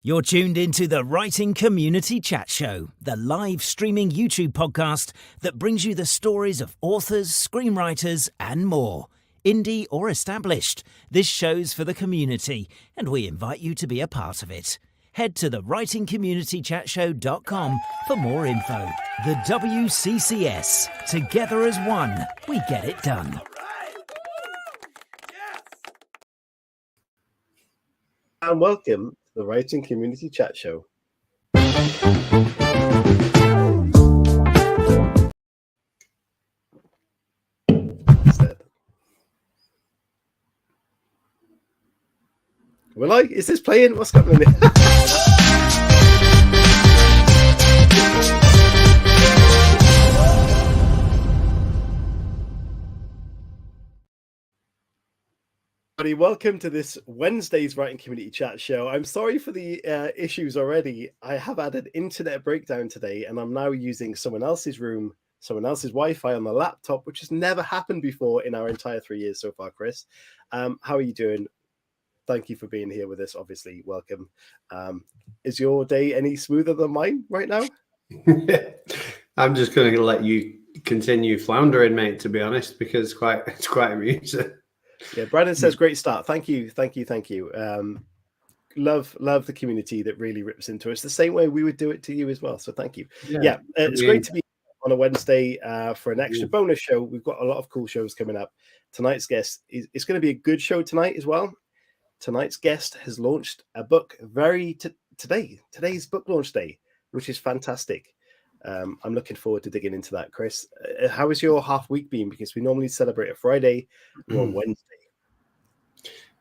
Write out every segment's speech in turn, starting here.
You're tuned into the Writing Community Chat Show, the live streaming YouTube podcast that brings you the stories of authors, screenwriters, and more. Indie or established, this show's for the community, and we invite you to be a part of it. Head to thewritingcommunitychatshow.com for more info. The WCCS. Together as one, we get it done. And welcome to the Writing Community Chat Show. Is this playing? What's happening? Welcome to this Wednesday's Writing Community Chat Show. I'm sorry for the issues already. I have had an internet breakdown today, and I'm now using someone else's room, someone else's Wi-Fi on the laptop, which has never happened before in our entire 3 years so far, Chris. How are you doing? Thank you for being here with us, obviously. Welcome. Is your day any smoother than mine right now? I'm just going to let you continue floundering, mate, to be honest, because it's quite amusing. Yeah, Brandon says, great start. Thank you. Love the community that really rips into us the same way we would do it to you as well. So thank you. Yeah, it's great to be on a Wednesday for an extra bonus show. We've got a lot of cool shows coming up. Tonight's guest it's going to be a good show tonight as well. Tonight's guest has launched a book today. Today's book launch day, which is fantastic. I'm looking forward to digging into that. Chris, how has your half week been? Because we normally celebrate a Friday, we're on Wednesday.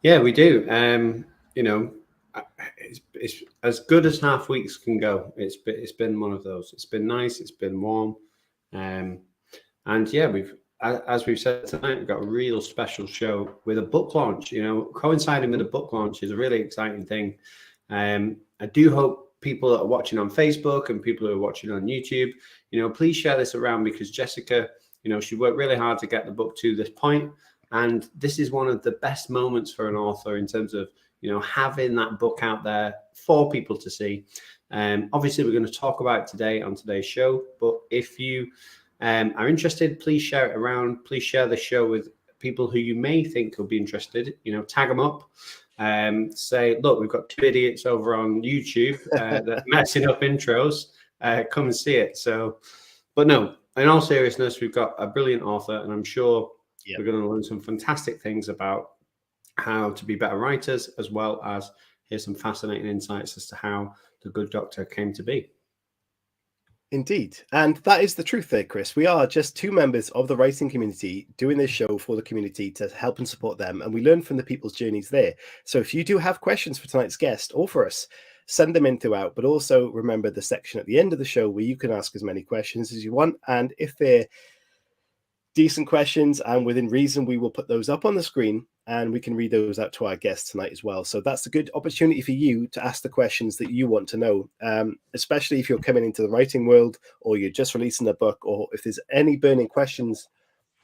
Yeah, we do. It's as good as half weeks can go. It's been one of those. It's been nice. It's been warm, and yeah, as we've said tonight, we've got a real special show with a book launch. Coinciding with a book launch is a really exciting thing. I do hope people that are watching on Facebook and people who are watching on YouTube, please share this around, because Jessica, she worked really hard to get the book to this point. And this is one of the best moments for an author in terms of, having that book out there for people to see. Obviously, we're going to talk about it today on today's show. But if you are interested, please share it around. Please share the show with people who you may think will be interested. Tag them up. Say, look, we've got two idiots over on YouTube that are messing up intros. Come and see it. But no, in all seriousness, we've got a brilliant author, and I'm sure we're going to learn some fantastic things about how to be better writers, as well as hear some fascinating insights as to how The Good Doctor came to be. Indeed. And that is the truth there, Chris. We are just two members of the writing community doing this show for the community to help and support them. And we learn from the people's journeys there. So if you do have questions for tonight's guest or for us, send them in throughout. But also remember the section at the end of the show where you can ask as many questions as you want. And if they're decent questions and within reason, we will put those up on the screen and we can read those out to our guests tonight as well. So that's a good opportunity for you to ask the questions that you want to know, especially if you're coming into the writing world or you're just releasing a book, or if there's any burning questions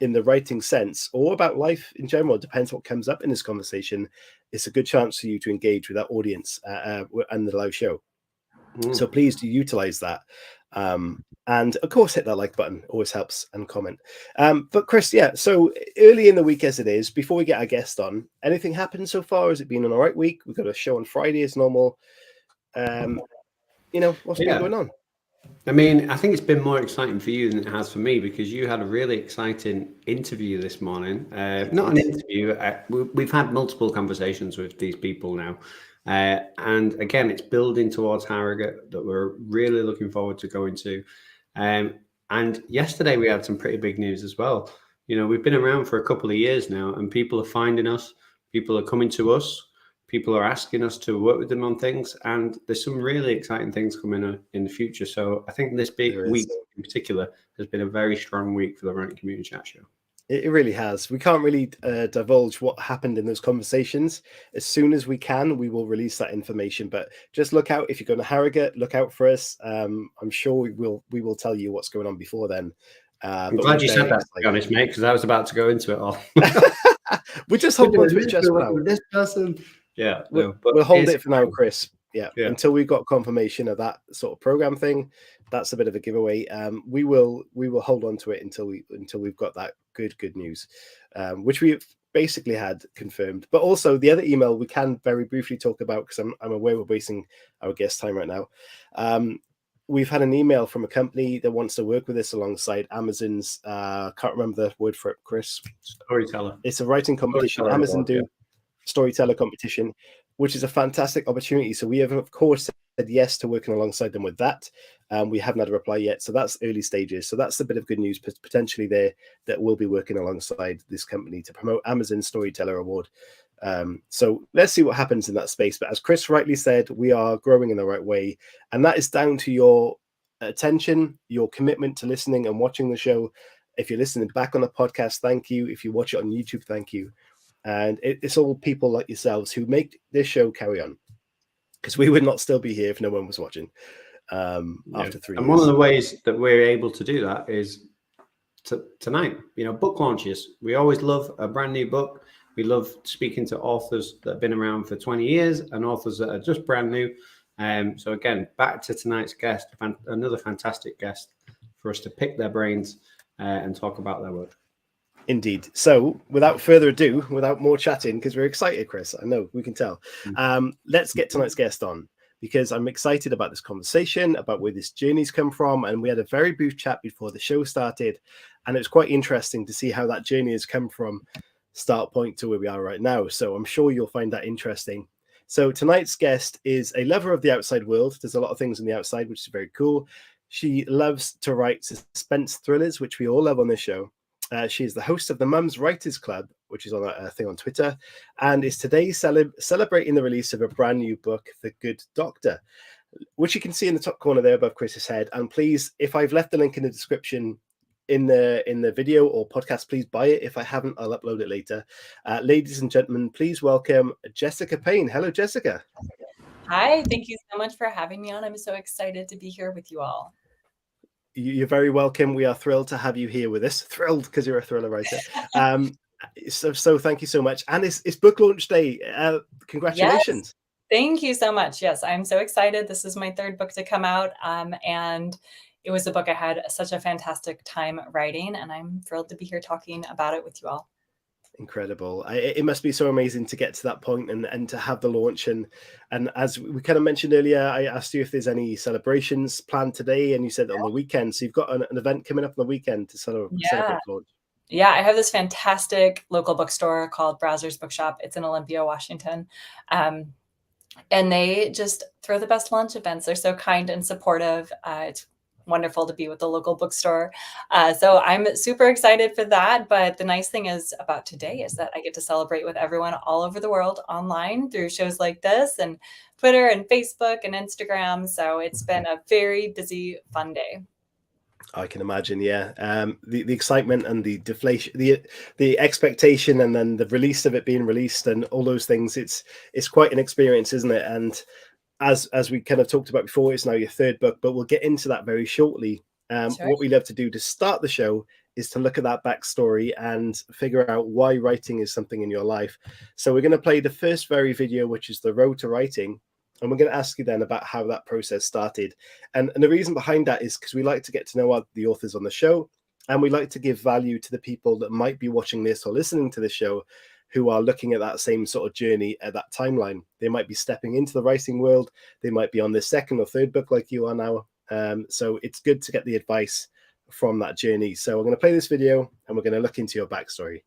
in the writing sense or about life in general. It depends what comes up in this conversation. It's a good chance for you to engage with our audience and the live show. So please do utilize that. And of course, hit that like button, always helps, and comment. But Chris, so early in the week as it is, before we get our guest on, anything happened so far? Has it been an all right week? We've got a show on Friday as normal. What's been going on? I mean, I think it's been more exciting for you than it has for me, because you had a really exciting interview this morning. Not an interview. We've had multiple conversations with these people now. And again, it's building towards Harrogate that we're really looking forward to going to. And yesterday we had some pretty big news as well. We've been around for a couple of years now, and people are finding us, people are coming to us, people are asking us to work with them on things, and there's some really exciting things coming in the future. So I think this big week in particular has been a very strong week for the Writing Community Chat Show. It really has. We can't really divulge what happened in those conversations. As soon as we can, we will release that information. But just look out. If you're going to Harrogate, look out for us. I'm sure we will tell you what's going on before then. I'm glad you said that, to be honest, mate, because I was about to go into it all. We just hold on to it just now. This person. Yeah, we'll, no, but we'll hold it's it for now, Chris. Yeah, Yeah. until we've got confirmation of that sort of program thing. That's a bit of a giveaway. We will hold on to it until we've got that good news, which we've basically had confirmed. But also the other email we can very briefly talk about, because I'm aware we're wasting our guest time right now. We've had an email from a company that wants to work with us alongside Amazon's. Can't remember the word for it, Chris. Storyteller. It's a writing competition. Storyteller Amazon award, do. yeah. Storyteller competition, which is a fantastic opportunity. So we have, of course, said yes to working alongside them with that. We haven't had a reply yet, so that's early stages. So that's a bit of good news potentially there, that we'll be working alongside this company to promote Amazon Storyteller Award. So let's see what happens in that space. But as Chris rightly said, we are growing in the right way, and that is down to your attention, your commitment to listening and watching the show. If you're listening back on the podcast, thank you. If you watch it on YouTube, thank you. And it's all people like yourselves who make this show carry on, because we would not still be here if no one was watching after 3 years. And one of the ways that we're able to do that is tonight, book launches. We always love a brand new book. We love speaking to authors that have been around for 20 years and authors that are just brand new. So again, back to tonight's guest, another fantastic guest for us to pick their brains and talk about their work. Indeed. So without further ado, without more chatting, because we're excited, Chris, I know we can tell. Let's get tonight's guest on, because I'm excited about this conversation, about where this journey's come from. And we had a very brief chat before the show started, and it was quite interesting to see how that journey has come from start point to where we are right now. So I'm sure you'll find that interesting. So tonight's guest is a lover of the outside world. There's a lot of things on the outside, which is very cool. She loves to write suspense thrillers, which we all love on this show. She is the host of the Mums Writers Club, which is on a thing on Twitter, and is today celebrating the release of a brand new book, The Good Doctor, which you can see in the top corner there above Chris's head. And please, if I've left the link in the description in the video or podcast, please buy it. If I haven't, I'll upload it later. Ladies and gentlemen, please welcome Jessica Payne. Hello, Jessica. Hi, thank you so much for having me on. I'm so excited to be here with you all. You're very welcome. We are thrilled to have you here with us. Thrilled because you're a thriller writer. So thank you so much. And it's book launch day. Congratulations. Yes. Thank you so much. Yes, I'm so excited. This is my third book to come out. And it was a book I had such a fantastic time writing, and I'm thrilled to be here talking about it with you all. Incredible. It must be so amazing to get to that point and to have the launch. And as we kind of mentioned earlier, I asked you if there's any celebrations planned today, and you said on the weekend. So you've got an event coming up on the weekend to celebrate the launch. Yeah, I have this fantastic local bookstore called Browser's Bookshop. It's in Olympia, Washington. And they just throw the best lunch events. They're so kind and supportive. It's wonderful to be with the local bookstore. So I'm super excited for that. But the nice thing is about today is that I get to celebrate with everyone all over the world online through shows like this and Twitter and Facebook and Instagram. So it's been a very busy, fun day. I can imagine, yeah. The excitement and the deflation, the expectation, and then the release of it being released and all those things. It's quite an experience, isn't it? And as we kind of talked about before, it's now your third book, but we'll get into that very shortly. Sure. What we love to do to start the show is to look at that backstory and figure out why writing is something in your life. So we're going to play the first very video, which is the road to writing. And we're going to ask you then about how that process started. And the reason behind that is because we like to get to know the authors on the show, and we like to give value to the people that might be watching this or listening to the show who are looking at that same sort of journey at that timeline. They might be stepping into the writing world. They might be on their second or third book like you are now. So it's good to get the advice from that journey. So we're going to play this video and we're going to look into your backstory.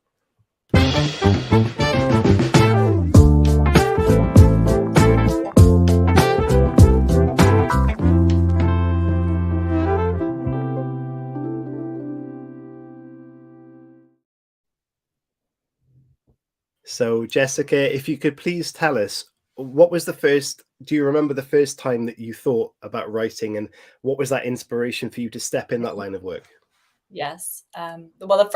So, Jessica, if you could please tell us, do you remember the first time that you thought about writing, and what was that inspiration for you to step in that line of work? Yes. Well, the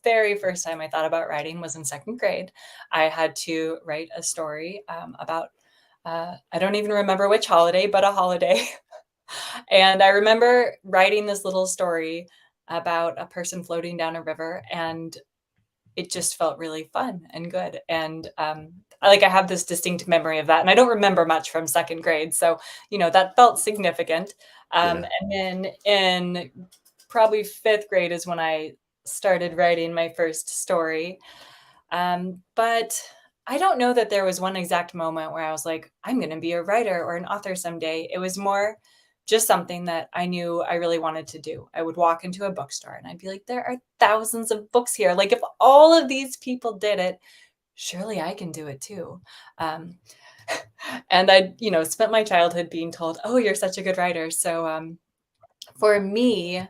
very first time I thought about writing was in second grade. I had to write a story about, I don't even remember which holiday, but a holiday. And I remember writing this little story about a person floating down a river, and it just felt really fun and good. And I have this distinct memory of that. And I don't remember much from second grade. So, that felt significant. And then in probably fifth grade is when I started writing my first story. But I don't know that there was one exact moment where I was like, I'm going to be a writer or an author someday. It was more just something that I knew I really wanted to do. I would walk into a bookstore and I'd be like, there are thousands of books here. Like, if all of these people did it, surely I can do it too. And I, spent my childhood being told, oh, you're such a good writer. So for me,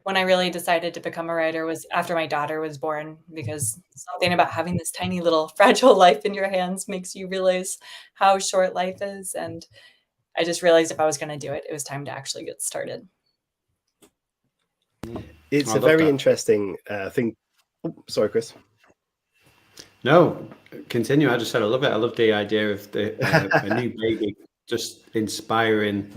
when I really decided to become a writer was after my daughter was born, because something about having this tiny little fragile life in your hands makes you realize how short life is. And I just realized if I was going to do it, it was time to actually get started. It's a very interesting thing. Oh, sorry, Chris. No, continue. I just said I love it. I love the idea of a new baby just inspiring,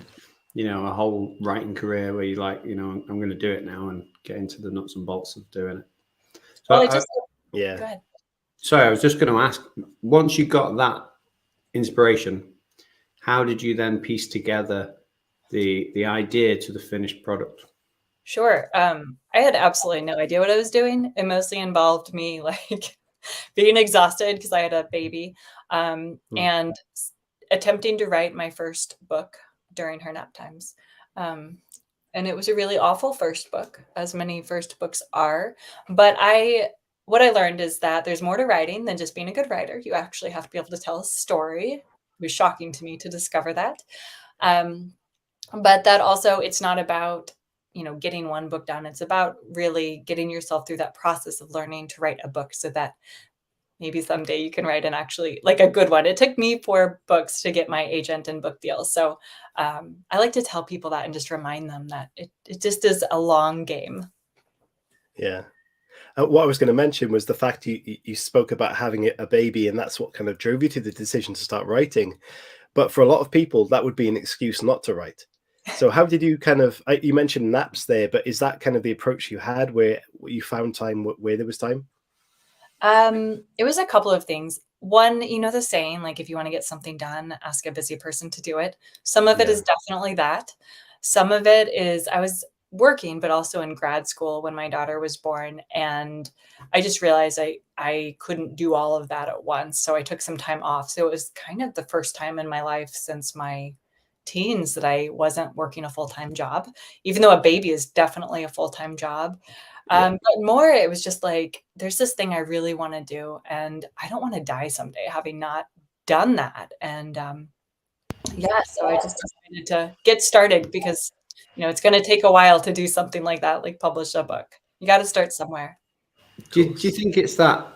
a whole writing career where you like, I'm going to do it now and get into the nuts and bolts of doing it. So Go ahead. Sorry, I was just going to ask, once you got that inspiration, how did you then piece together the idea to the finished product? Sure. I had absolutely no idea what I was doing. It mostly involved me being exhausted because I had a baby, and attempting to write my first book during her nap times. And it was a really awful first book, as many first books are. But what I learned is that there's more to writing than just being a good writer. You actually have to be able to tell a story. It was shocking to me to discover that. But that also, it's not about, getting one book done. It's about really getting yourself through that process of learning to write a book so that maybe someday you can write a good one. It took me 4 books to get my agent and book deal. So I like to tell people that and just remind them that it just is a long game. Yeah. What I was going to mention was the fact you spoke about having a baby, and that's what kind of drove you to the decision to start writing. But for a lot of people, that would be an excuse not to write. So how did you you mentioned naps there, but is that kind of the approach you had where you found time where there was time? It was a couple of things. One, the saying, if you want to get something done, ask a busy person to do it. Some of it is definitely that. Some of it is I was working, but also in grad school when my daughter was born. And I just realized I couldn't do all of that at once. So I took some time off. So it was kind of the first time in my life since my teens that I wasn't working a full-time job, even though a baby is definitely a full-time job. But more, it was just there's this thing I really want to do, and I don't want to die someday having not done that. And so I just decided to get started because, it's going to take a while to do something like that, like publish a book. You got to start somewhere. Do you think it's that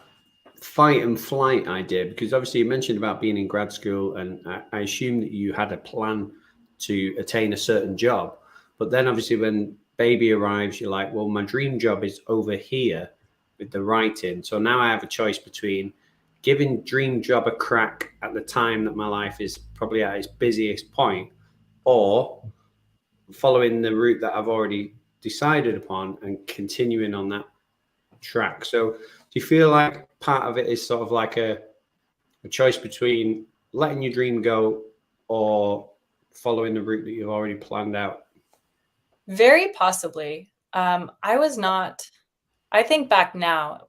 fight and flight idea? Because obviously you mentioned about being in grad school, and I assume that you had a plan to attain a certain job, but then obviously when baby arrives, you're like, well, my dream job is over here with the writing. So now I have a choice between giving dream job a crack at the time that my life is probably at its busiest point, or following the route that I've already decided upon and continuing on that track. So do you feel like part of it is sort of like a choice between letting your dream go or following the route that you've already planned out? Very possibly. I think back now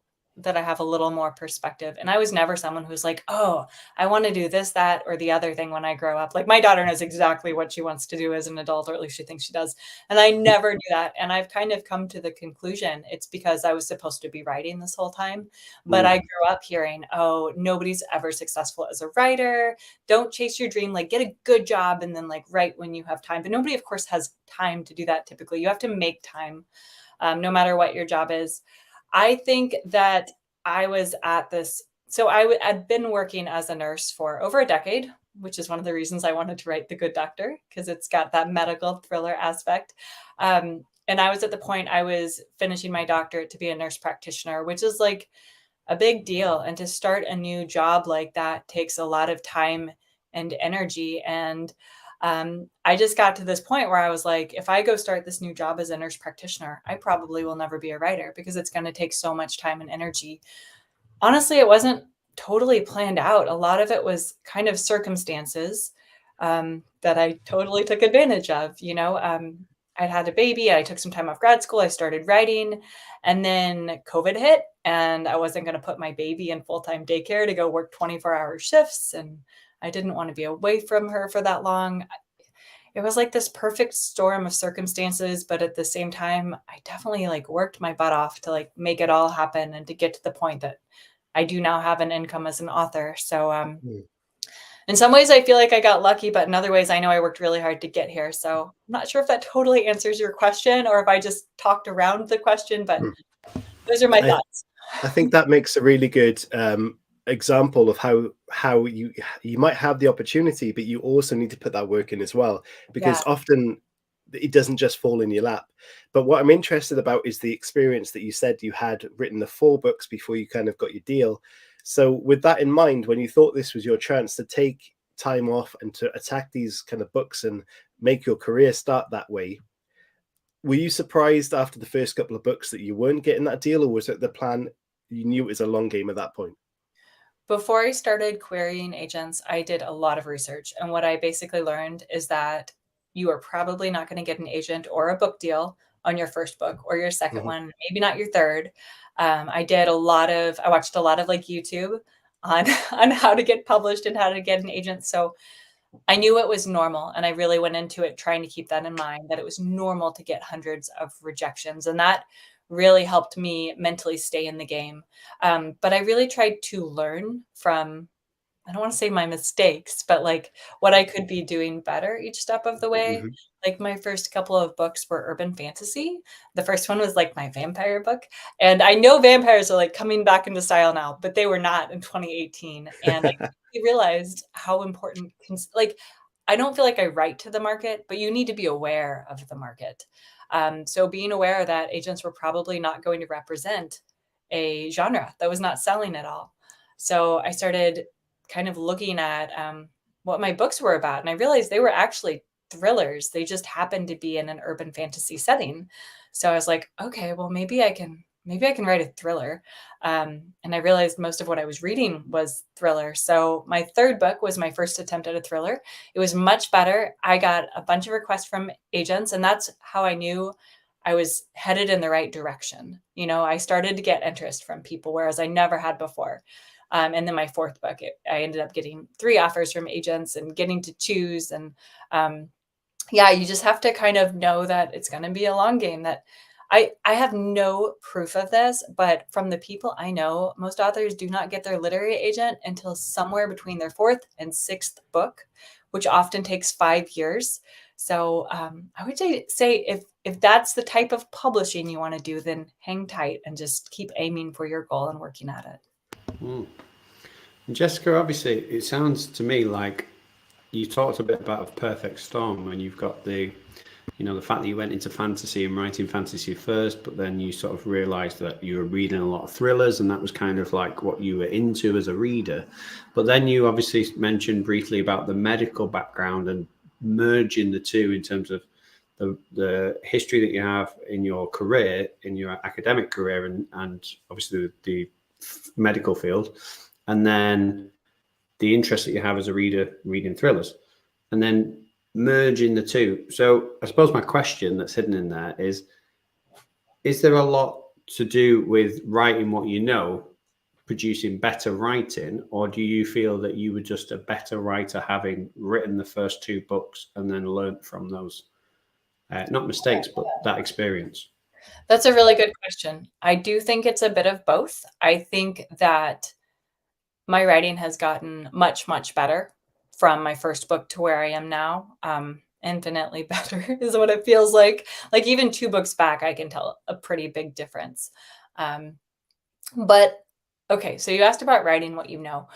that I have a little more perspective, and I was never someone who's like, oh, I want to do this, that, or the other thing when I grow up. Like, my daughter knows exactly what she wants to do as an adult, or at least she thinks she does. And I never do that. And I've kind of come to the conclusion it's because I was supposed to be writing this whole time. But I grew up hearing, oh, nobody's ever successful as a writer. Don't chase your dream, get a good job and then write when you have time. But nobody, of course, has time to do that typically. You have to make time, no matter what your job is. I think that I was at this. So I'd been working as a nurse for over a decade, which is one of the reasons I wanted to write The Good Doctor, because it's got that medical thriller aspect. And I was at the point I was finishing my doctorate to be a nurse practitioner, which is a big deal. And to start a new job like that takes a lot of time and energy. And I just got to this point where I was like, if I go start this new job as a nurse practitioner, I probably will never be a writer because it's going to take so much time and energy. Honestly, it wasn't totally planned out. A lot of it was kind of circumstances that I totally took advantage of. I'd had a baby. I took some time off grad school. I started writing, and then COVID hit, and I wasn't going to put my baby in full-time daycare to go work 24-hour shifts, and I didn't want to be away from her for that long. It was like this perfect storm of circumstances, but at the same time, I definitely like worked my butt off to like make it all happen and to get to the point that I do now have an income as an author. So in some ways I feel like I got lucky, but in other ways I know I worked really hard to get here. So I'm not sure if that totally answers your question or if I just talked around the question, but those are my thoughts. I think that makes a really good example of how you might have the opportunity, but you also need to put that work in as well, because often it doesn't just fall in your lap. But what I'm interested about is the experience that you said you had written the 4 books before you kind of got your deal. So with that in mind, when you thought this was your chance to take time off and to attack these kind of books and make your career start that way, were you surprised after the first couple of books that you weren't getting that deal, or was it the plan? You knew it was a long game at that point? Before I started querying agents, I did a lot of research. And what I basically learned is that you are probably not going to get an agent or a book deal on your first book or your second one, maybe not your third. I watched a lot of like YouTube on how to get published and how to get an agent. So I knew it was normal. And I really went into it trying to keep that in mind, that it was normal to get hundreds of rejections. And that really helped me mentally stay in the game. But I really tried to learn from, I don't want to say my mistakes, but like what I could be doing better each step of the way. Like my first couple of books were urban fantasy. The first one was like my vampire book. And I know vampires are like coming back into style now, but they were not in 2018. And I quickly realized how important, I don't feel like I write to the market, but you need to be aware of the market. So being aware that agents were probably not going to represent a genre that was not selling at all. So I started kind of looking at what my books were about. And I realized they were actually thrillers. They just happened to be in an urban fantasy setting. So I was like, okay, well, maybe I can write a thriller. And I realized most of what I was reading was thriller. So my third book was my first attempt at a thriller. It was much better. I got a bunch of requests from agents, and that's how I knew I was headed in the right direction. I started to get interest from people, whereas I never had before. And then my fourth book, I ended up getting 3 offers from agents and getting to choose. And you just have to kind of know that it's going to be a long game. That I have no proof of this, but from the people I know, most authors do not get their literary agent until somewhere between their 4th and 6th book, which often takes 5 years. So I would say if that's the type of publishing you want to do, then hang tight and just keep aiming for your goal and working at it. Jessica, obviously, it sounds to me like you talked a bit about a perfect storm when you've got the fact that you went into fantasy and writing fantasy first, but then you sort of realized that you were reading a lot of thrillers and that was kind of like what you were into as a reader. But then you obviously mentioned briefly about the medical background and merging the two in terms of the history that you have in your career, in your academic career, and obviously the medical field, and then the interest that you have as a reader reading thrillers, and then merging the two. So I suppose my question that's hidden in there is there a lot to do with writing what you know, producing better writing, or do you feel that you were just a better writer having written the first 2 books and then learned from those, not mistakes, but that experience? That's a really good question. I do think it's a bit of both. I think that my writing has gotten much, much better from my first book to where I am now. Infinitely better is what it feels like. Like even 2 books back, I can tell a pretty big difference. But okay, so you asked about writing what you know.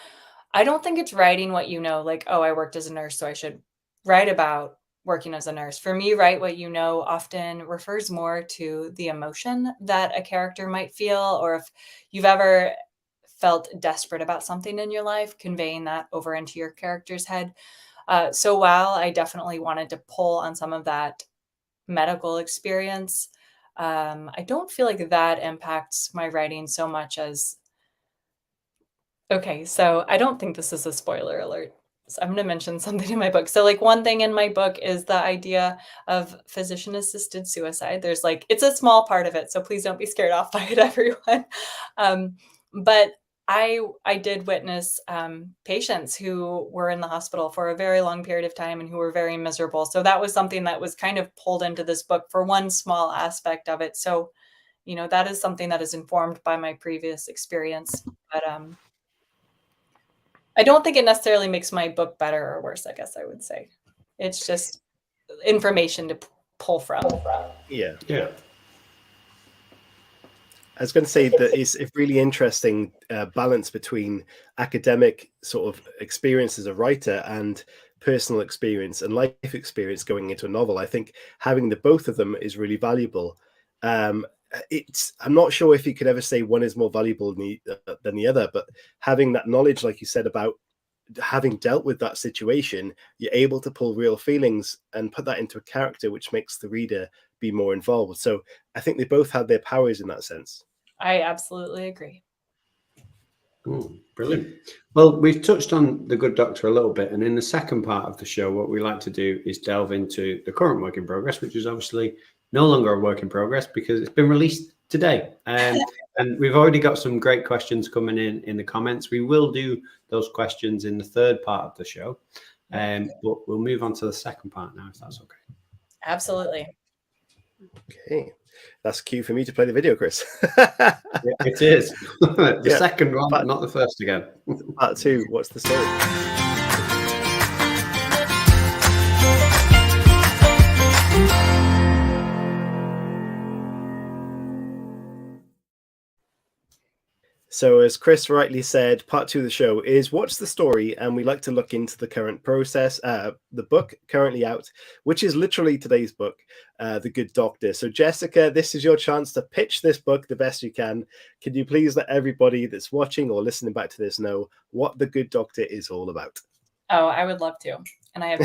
I don't think it's writing what you know, like, oh, I worked as a nurse, so I should write about working as a nurse. For me, write what you know often refers more to the emotion that a character might feel, or if you've ever felt desperate about something in your life, conveying that over into your character's head. So while I definitely wanted to pull on some of that medical experience, I don't feel like that impacts my writing so much as okay, so I don't think this is a spoiler alert. So I'm going to mention something in my book. So, like, one thing in my book is the idea of physician assisted suicide. There's like, it's a small part of it. So please don't be scared off by it, everyone. But I did witness patients who were in the hospital for a very long period of time and who were very miserable. So that was something that was kind of pulled into this book for one small aspect of it. So, that is something that is informed by my previous experience. But I don't think it necessarily makes my book better or worse, I guess I would say. It's just information to pull from. Yeah. Yeah. I was going to say that it's a really interesting balance between academic sort of experience as a writer and personal experience and life experience going into a novel. I think having the both of them is really valuable. I'm not sure if you could ever say one is more valuable than the other, but having that knowledge, like you said, about having dealt with that situation, you're able to pull real feelings and put that into a character, which makes the reader be more involved. So I think they both have their powers in that sense. I absolutely agree. Oh, brilliant. Well, we've touched on The Good Doctor a little bit, and in the second part of the show, what we like to do is delve into the current work in progress, which is obviously no longer a work in progress because it's been released today. And we've already got some great questions coming in the comments. We will do those questions in the third part of the show, but we'll move on to the second part now, if that's okay. Absolutely. Okay, that's cue for me to play the video, Chris. It is. The second one, not the first again. Part 2, what's the story? So as Chris rightly said, part 2 of the show is what's the story, and we like to look into the current process, the book currently out, which is literally today's book, The Good Doctor. So Jessica, this is your chance to pitch this book the best you can. Can you please let everybody that's watching or listening back to this know what The Good Doctor is all about? Oh, I would love to. And I have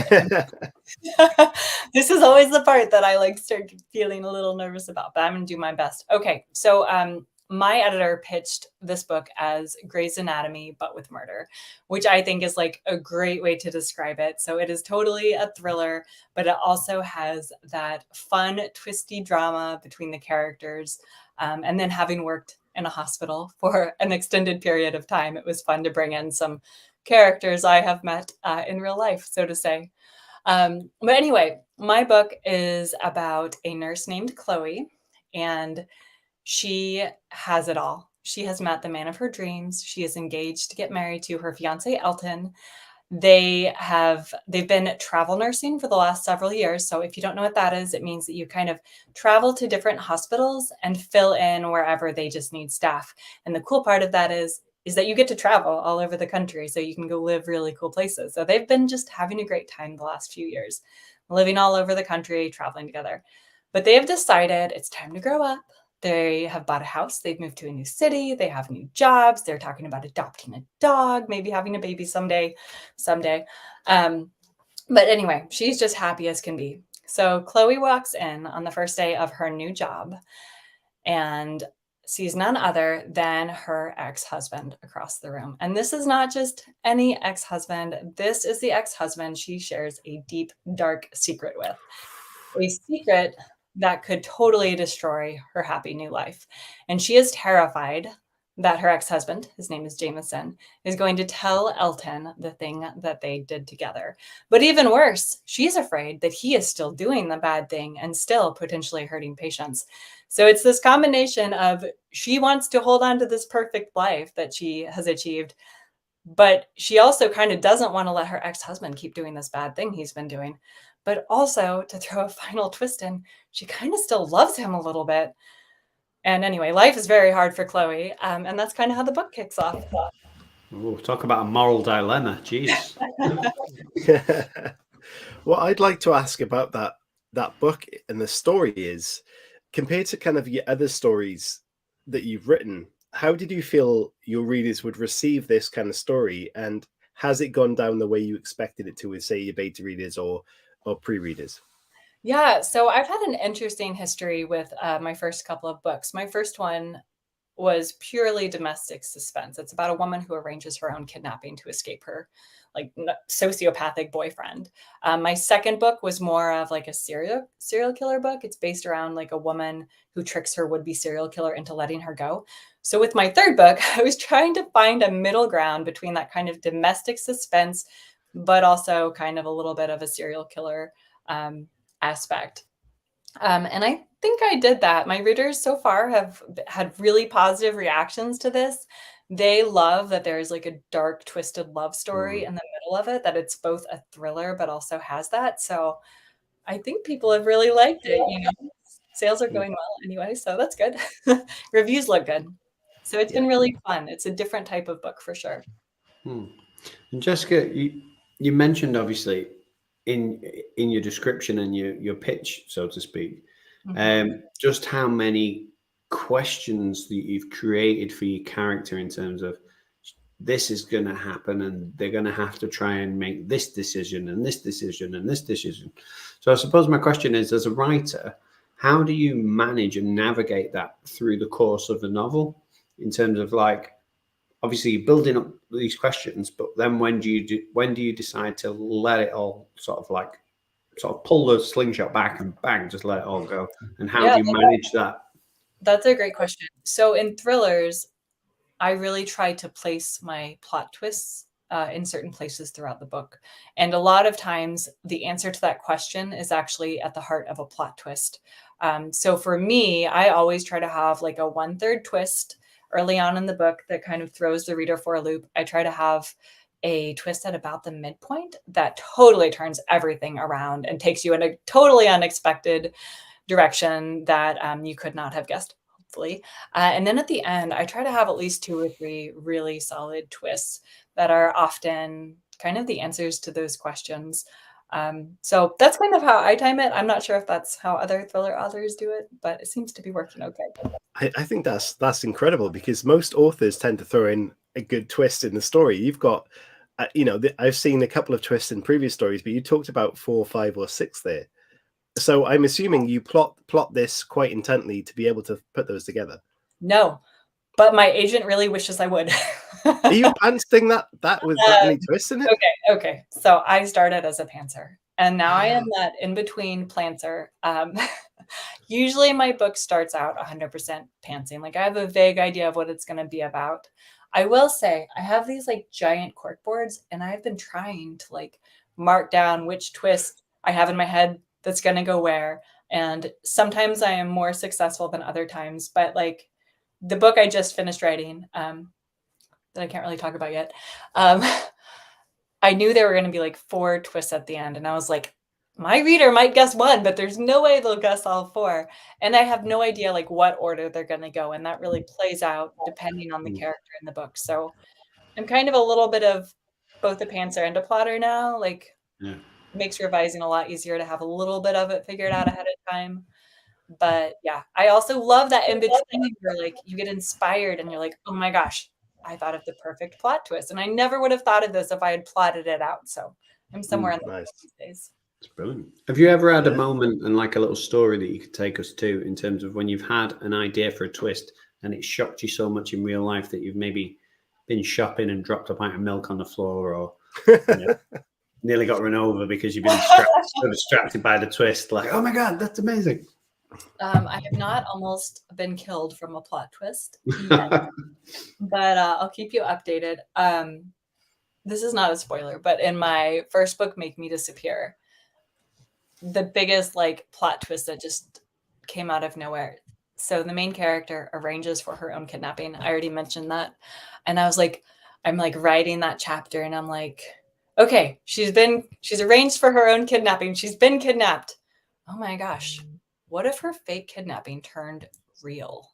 this is always the part that I like start feeling a little nervous about, but I'm going to do my best. Okay, so my editor pitched this book as Grey's Anatomy, but with murder, which I think is like a great way to describe it. So it is totally a thriller, but it also has that fun, twisty drama between the characters. And then having worked in a hospital for an extended period of time, it was fun to bring in some characters I have met in real life, so to say. But anyway, my book is about a nurse named Chloe, and she has it all. She has met the man of her dreams. She is engaged to get married to her fiancé, Elton. They've been travel nursing for the last several years. So if you don't know what that is, it means that you kind of travel to different hospitals and fill in wherever they just need staff. And the cool part of that is that you get to travel all over the country, so you can go live really cool places. So they've been just having a great time the last few years, living all over the country, traveling together. But they have decided it's time to grow up. They have bought a house. They've moved to a new city. They have new jobs. They're talking about adopting a dog, maybe having a baby someday. But anyway, she's just happy as can be. So Chloe walks in on the first day of her new job and sees none other than her ex-husband across the room. And this is not just any ex-husband. This is the ex-husband she shares a deep, dark secret with. A secret that could totally destroy her happy new life. And she is terrified that her ex-husband, his name is Jameson, is going to tell Elton the thing that they did together. But even worse, she's afraid that he is still doing the bad thing and still potentially hurting patients. So it's this combination of she wants to hold on to this perfect life that she has achieved, but she also kind of doesn't want to let her ex-husband keep doing this bad thing he's been doing. But also, to throw a final twist in, she kind of still loves him a little bit. And anyway, life is very hard for Chloe. And that's kind of how the book kicks off. Oh, talk about a moral dilemma. Jeez. What I'd like to ask about that book and the story is, compared to kind of your other stories that you've written, how did you feel your readers would receive this kind of story? And has it gone down the way you expected it to with, say, your beta readers or pre-readers? Yeah, so I've had an interesting history with my first couple of books. My first one was purely domestic suspense. It's about a woman who arranges her own kidnapping to escape her like sociopathic boyfriend. My second book was more of like a serial killer book. It's based around like a woman who tricks her would-be serial killer into letting her go. So with my third book, I was trying to find a middle ground between that kind of domestic suspense, but also kind of a little bit of a serial killer aspect. And I think I did that. My readers so far have had really positive reactions to this. They love that there's like a dark, twisted love story in the middle of it, that it's both a thriller, but also has that. So I think people have really liked it. You know, sales are going well anyway, so that's good. Reviews look good. So it's been really fun. It's a different type of book for sure. And Jessica, you mentioned obviously in your description and your pitch, so to speak, just how many questions that you've created for your character in terms of this is going to happen and they're going to have to try and make this decision and this decision and this decision. So I suppose my question is, as a writer, how do you manage and navigate that through the course of a novel in terms of like, obviously you're building up these questions, but then when do you decide to let it all sort of pull the slingshot back and bang, just let it all go? And how do you manage that? That's a great question. So in thrillers, I really try to place my plot twists in certain places throughout the book. And a lot of times the answer to that question is actually at the heart of a plot twist. So for me, I always try to have like a 1/3 twist early on in the book that kind of throws the reader for a loop. I try to have a twist at about the midpoint that totally turns everything around and takes you in a totally unexpected direction that you could not have guessed, hopefully. And then at the end, I try to have at least 2 or 3 really solid twists that are often kind of the answers to those questions. So that's kind of how I time it. I'm not sure if that's how other thriller authors do it, but it seems to be working okay. I think that's incredible, because most authors tend to throw in a good twist in the story. You've got, I've seen a couple of twists in previous stories, but you talked about 4, 5, or 6 there. So I'm assuming you plot this quite intently to be able to put those together. No, but my agent really wishes I would. Are you pantsing that with that many twists in it? Okay. So I started as a pantser, and now I am that in-between planter. Usually my book starts out 100% pantsing. Like I have a vague idea of what it's going to be about. I will say I have these like giant cork boards, and I've been trying to like mark down which twist I have in my head that's going to go where. And sometimes I am more successful than other times, but like the book I just finished writing, that I can't really talk about yet. I knew there were going to be like 4 twists at the end. And I was like, my reader might guess 1, but there's no way they'll guess all 4. And I have no idea like what order they're going to go. And that really plays out depending on the character in the book. So I'm kind of a little bit of both a pantser and a plotter now. Like makes revising a lot easier to have a little bit of it figured out ahead of time. But yeah, I also love that in between where like you get inspired and you're like, oh my gosh, I thought of the perfect plot twist. And I never would have thought of this if I had plotted it out. So I'm somewhere in the middle these days. It's brilliant. Have you ever had a moment and like a little story that you could take us to in terms of when you've had an idea for a twist and it shocked you so much in real life that you've maybe been shopping and dropped a pint of milk on the floor, or nearly got run over because you've been so distracted by the twist? Like, oh my God, that's amazing. I have not almost been killed from a plot twist yet, but I'll keep you updated. This is not a spoiler, but in my first book, Make Me Disappear, the biggest like plot twist that just came out of nowhere. So the main character arranges for her own kidnapping. I already mentioned that. And I was like, I'm like writing that chapter and I'm like, okay, she's arranged for her own kidnapping. She's been kidnapped. Oh my gosh. What if her fake kidnapping turned real?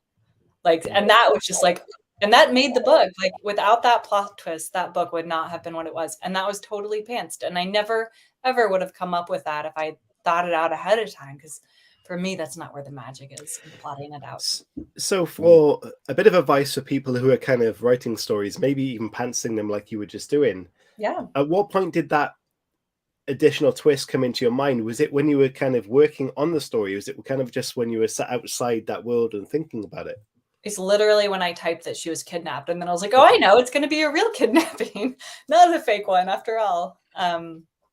Like, and that was just like, and that made the book. Like without that plot twist, that book would not have been what it was. And that was totally pantsed. And I never, ever would have come up with that if I thought it out ahead of time. Because for me, that's not where the magic is, in plotting it out. So for a bit of advice for people who are kind of writing stories, maybe even pantsing them like you were just doing, Yeah. At what point did that additional twist come into your mind? Was it when you were kind of working on the story? Was it kind of just when you were sat outside that world and thinking about it? It's literally when I typed that she was kidnapped, and then I was like, oh, I know, it's going to be a real kidnapping, not a fake one after all.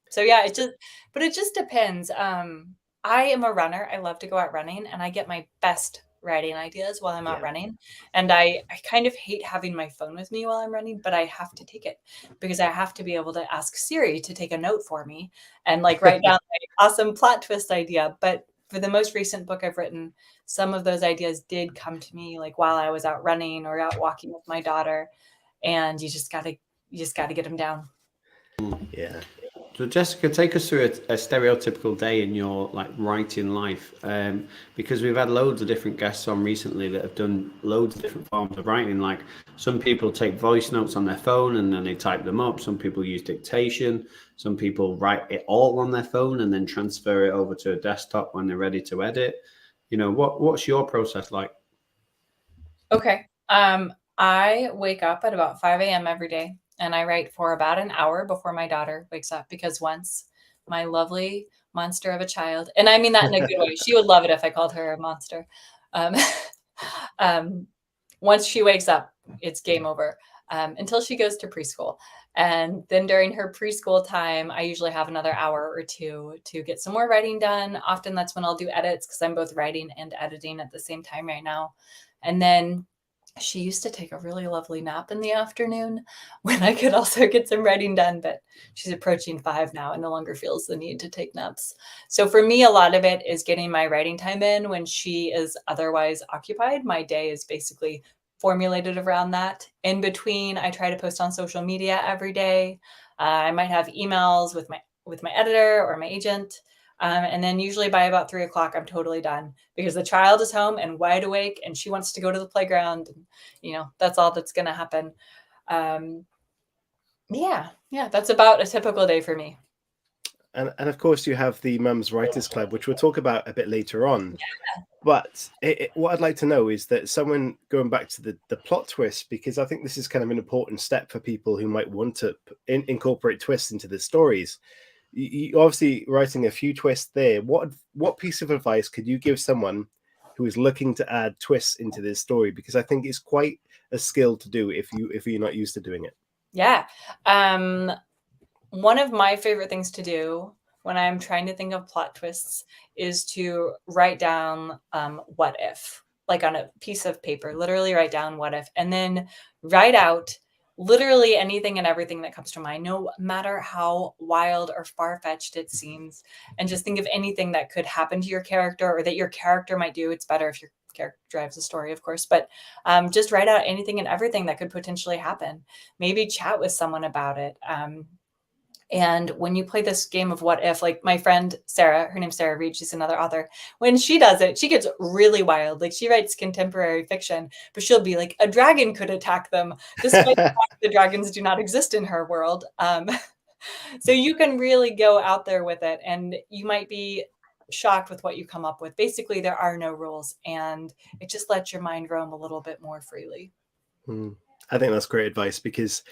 So yeah, it just depends. I am a runner. I love to go out running, and I get my best writing ideas while I'm out running. And I kind of hate having my phone with me while I'm running, but I have to take it because I have to be able to ask Siri to take a note for me and like write down my awesome plot twist idea. But for the most recent book I've written, some of those ideas did come to me like while I was out running or out walking with my daughter, and you just got to get them down. Yeah. So Jessica, take us through a stereotypical day in your like writing life, because we've had loads of different guests on recently that have done loads of different forms of writing. Like some people take voice notes on their phone and then they type them up. Some people use dictation. Some people write it all on their phone and then transfer it over to a desktop when they're ready to edit. You know, what's your process like? Okay. I wake up at about 5 a.m. every day, and I write for about an hour before my daughter wakes up, because once my lovely monster of a child, and I mean that in a good way, she would love it if I called her a monster. Um, once she wakes up, it's game over, until she goes to preschool. And then during her preschool time, I usually have another hour or two to get some more writing done. Often that's when I'll do edits, because I'm both writing and editing at the same time right now. And then she used to take a really lovely nap in the afternoon when I could also get some writing done, but she's approaching 5 now and no longer feels the need to take naps. So for me, a lot of it is getting my writing time in when she is otherwise occupied. My day is basically formulated around that. In between, I try to post on social media every day. I might have emails with my editor or my agent. And then usually by about 3 o'clock, I'm totally done, because the child is home and wide awake and she wants to go to the playground. And, you know, that's all that's going to happen. Yeah, that's about a typical day for me. And of course, you have the Mums Writers Club, which we'll talk about a bit later on. Yeah. But what I'd like to know is that someone going back to the plot twist, because I think this is kind of an important step for people who might want to incorporate twists into their stories. You obviously writing a few twists there. What piece of advice could you give someone who is looking to add twists into their story? Because I think it's quite a skill to do if you're not used to doing it. Yeah. One of my favorite things to do when I'm trying to think of plot twists is to write down what if, like on a piece of paper, literally write down what if, and then write out literally anything and everything that comes to mind, no matter how wild or far-fetched it seems. And just think of anything that could happen to your character or that your character might do. It's better if your character drives the story, of course, but just write out anything and everything that could potentially happen. Maybe chat with someone about it. And when you play this game of what if, like my friend Sarah, her name's Sarah Reed, she's another author. When she does it, she gets really wild. Like she writes contemporary fiction, but she'll be like, a dragon could attack them, despite the fact the dragons do not exist in her world. So you can really go out there with it, and you might be shocked with what you come up with. Basically, there are no rules, and it just lets your mind roam a little bit more freely. I think that's great advice, because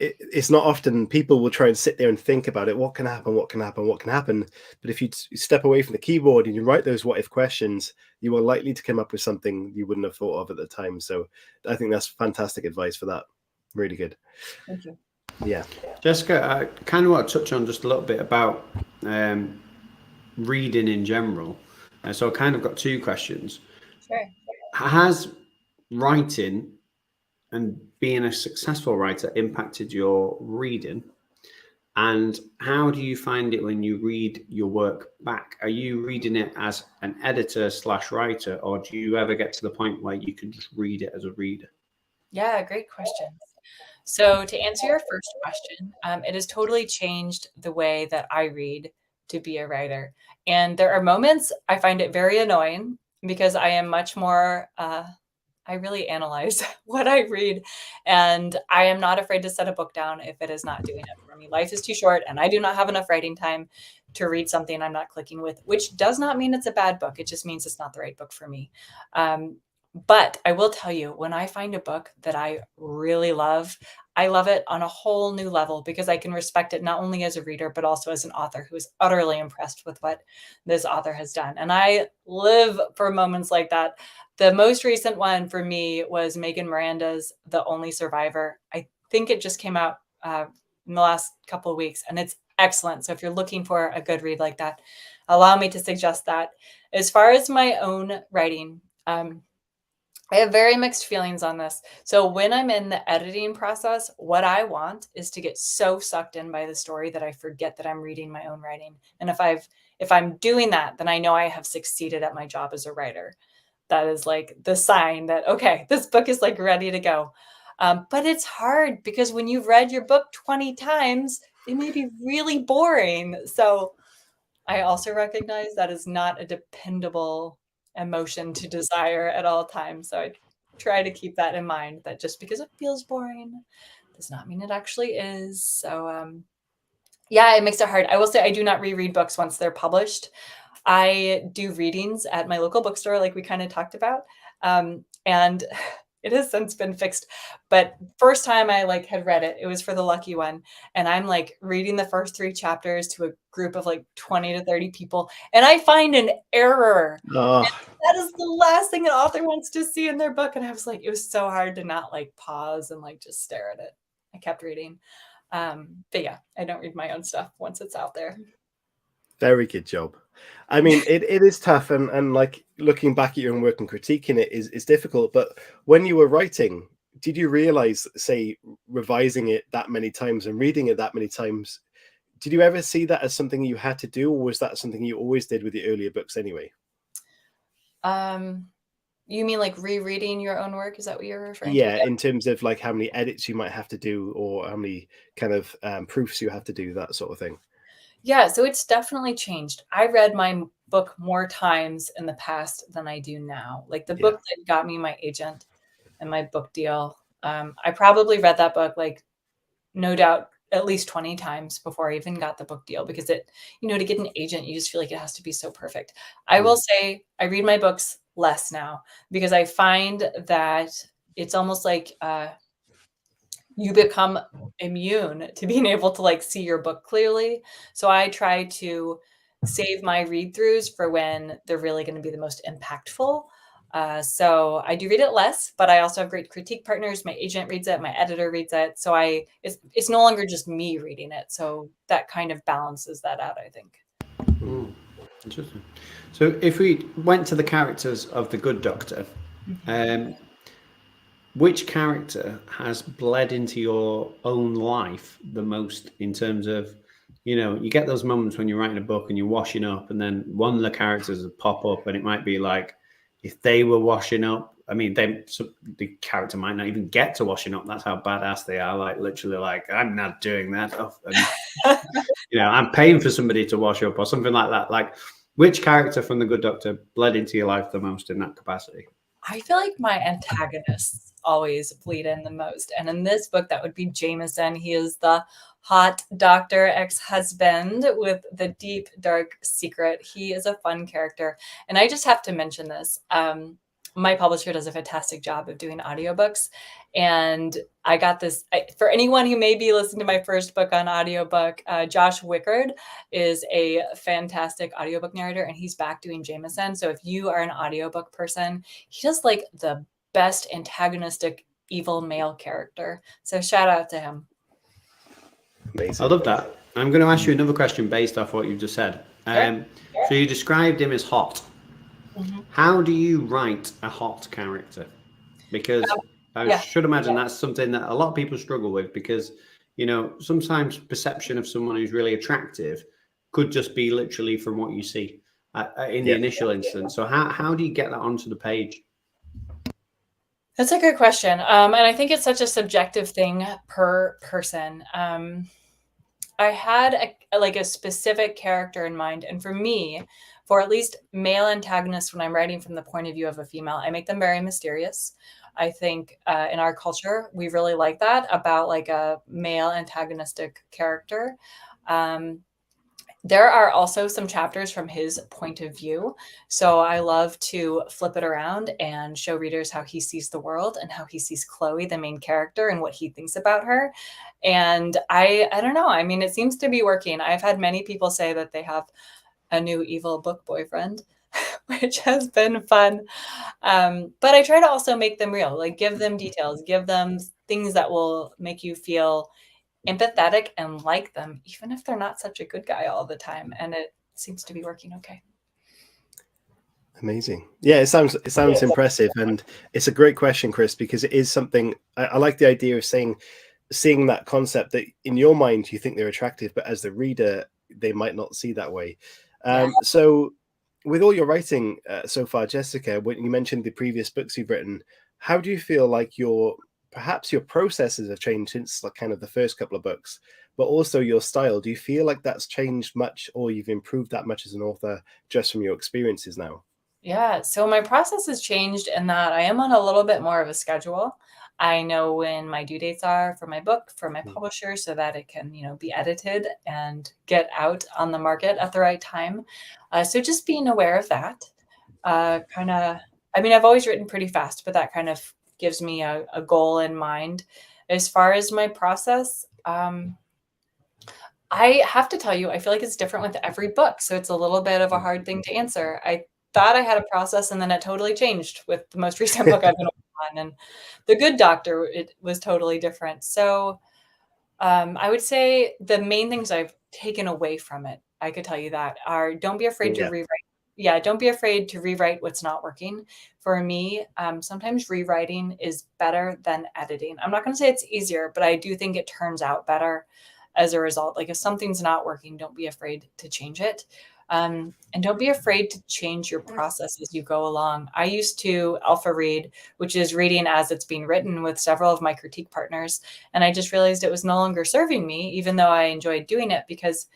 it's not often people will try and sit there and think about it. What can happen? What can happen? What can happen? But if you step away from the keyboard and you write those what if questions, you are likely to come up with something you wouldn't have thought of at the time. So I think that's fantastic advice for that. Really good. Thank you. Yeah. Jessica, I kind of want to touch on just a little bit about reading in general. So I kind of got two questions. Sure. Has writing and being a successful writer impacted your reading? And how do you find it when you read your work back? Are you reading it as an editor / writer, or do you ever get to the point where you can just read it as a reader? Yeah, great question. So to answer your first question, it has totally changed the way that I read to be a writer. And there are moments I find it very annoying, because I am much more, I really analyze what I read, and I am not afraid to set a book down if it is not doing it for me. Life is too short, and I do not have enough writing time to read something I'm not clicking with, which does not mean it's a bad book. It just means it's not the right book for me. But I will tell you, when I find a book that I really love, I love it on a whole new level because I can respect it not only as a reader, but also as an author who is utterly impressed with what this author has done. And I live for moments like that. The most recent one for me was Megan Miranda's The Only Survivor. I think it just came out in the last couple of weeks, and it's excellent. So if you're looking for a good read like that, allow me to suggest that. As far as my own writing, I have very mixed feelings on this. So when I'm in the editing process, what I want is to get so sucked in by the story that I forget that I'm reading my own writing. And if I'm doing that, then I know I have succeeded at my job as a writer. That is like the sign that, okay, this book is like ready to go. But it's hard because when you've read your book 20 times, it may be really boring. So I also recognize that is not a dependable emotion to desire at all times. So I try to keep that in mind, that just because it feels boring does not mean it actually is. So yeah, it makes it hard. I will say I do not reread books once they're published. I do readings at my local bookstore, like we kind of talked about. And it has since been fixed. But first time I like had read it, it was for the lucky one. And I'm like reading the first 3 chapters to a group of like 20 to 30 people. And I find an error. Oh, That is the last thing an author wants to see in their book. And I was like, it was so hard to not like pause and like just stare at it. I kept reading. But yeah, I don't read my own stuff once it's out there. very good job. I mean, it is tough, and like looking back at your own work and critiquing it is difficult. But when you were writing, did you realize, say, revising it that many times and reading it that many times, did you ever see that as something you had to do, or was that something you always did with the earlier books anyway? You mean like rereading your own work? Is that what you're referring to? Yeah, in terms of like how many edits you might have to do, or how many kind of proofs you have to do, that sort of thing. Yeah, so it's definitely changed. I read my book more times in the past than I do now. Like the book that got me my agent and my book deal, I probably read that book like no doubt at least 20 times before I even got the book deal because it, to get an agent, you just feel like it has to be so perfect. I will say I read my books less now because I find that it's almost like you become immune to being able to like see your book clearly. So I try to save my read throughs for when they're really going to be the most impactful. So I do read it less, but I also have great critique partners. My agent reads it, my editor reads it. So it's no longer just me reading it. So that kind of balances that out, I think. Interesting. So if we went to the characters of the Good Doctor, which character has bled into your own life the most in terms of, you get those moments when you're writing a book and you're washing up, and then one of the characters will pop up, and it might be like, if they were washing up, I mean, the character might not even get to washing up. That's how badass they are. Like literally, like I'm not doing that. And, I'm paying for somebody to wash up or something like that. Like, which character from the Good Doctor bled into your life the most in that capacity? I feel like my antagonists always bleed in the most. And in this book, that would be Jameson. He is the hot doctor ex-husband with the deep, dark secret. He is a fun character. And I just have to mention this. My publisher does a fantastic job of doing audiobooks. And I got this, for anyone who may be listening to my first book on audiobook, Josh Wickard is a fantastic audiobook narrator, and he's back doing Jameson. So if you are an audiobook person, he does like the best antagonistic evil male character. So shout out to him. Amazing. I love that. I'm going to ask you another question based off what you've just said. Sure. So you described him as hot. How do you write a hot character? Because I should imagine that's something that a lot of people struggle with, because, sometimes perception of someone who's really attractive could just be literally from what you see in the initial instance. So how do you get that onto the page? That's a good question. And I think it's such a subjective thing per person. I had a specific character in mind. And for me, for at least male antagonists, when I'm writing from the point of view of a female, I make them very mysterious. I think in our culture, we really like that about like a male antagonistic character. There are also some chapters from his point of view. So I love to flip it around and show readers how he sees the world and how he sees Chloe, the main character, and what he thinks about her. And I don't know. I mean, it seems to be working. I've had many people say that they have a new evil book boyfriend, which has been fun. But I try to also make them real, like give them details, give them things that will make you feel empathetic and like them, even if they're not such a good guy all the time. And it seems to be working okay. Amazing. Yeah, it sounds impressive, and it's a great question, Chris, because it is something I like the idea of seeing that concept that in your mind you think they're attractive, but as the reader they might not see that way. So with all your writing so far, Jessica, when you mentioned the previous books you've written, how do you feel like perhaps your processes have changed since like kind of the first couple of books, but also your style? Do you feel like that's changed much, or you've improved that much as an author just from your experiences now? Yeah, so my process has changed in that I am on a little bit more of a schedule. I know when my due dates are for my book, for my publisher, so that it can, be edited and get out on the market at the right time. So just being aware of that, I've always written pretty fast, but that kind of gives me a goal in mind. As far as my process, I have to tell you, I feel like it's different with every book. So it's a little bit of a hard thing to answer. I thought I had a process and then it totally changed with the most recent book I've been working on. And The Good Doctor, it was totally different. So I would say the main things I've taken away from it, I could tell you that, are don't be afraid to rewrite. Yeah, don't be afraid to rewrite what's not working. For me, sometimes rewriting is better than editing. I'm not going to say it's easier, but I do think it turns out better as a result. Like if something's not working, don't be afraid to change it. And don't be afraid to change your process as you go along. I used to alpha read, which is reading as it's being written, with several of my critique partners. And I just realized it was no longer serving me, even though I enjoyed doing it, because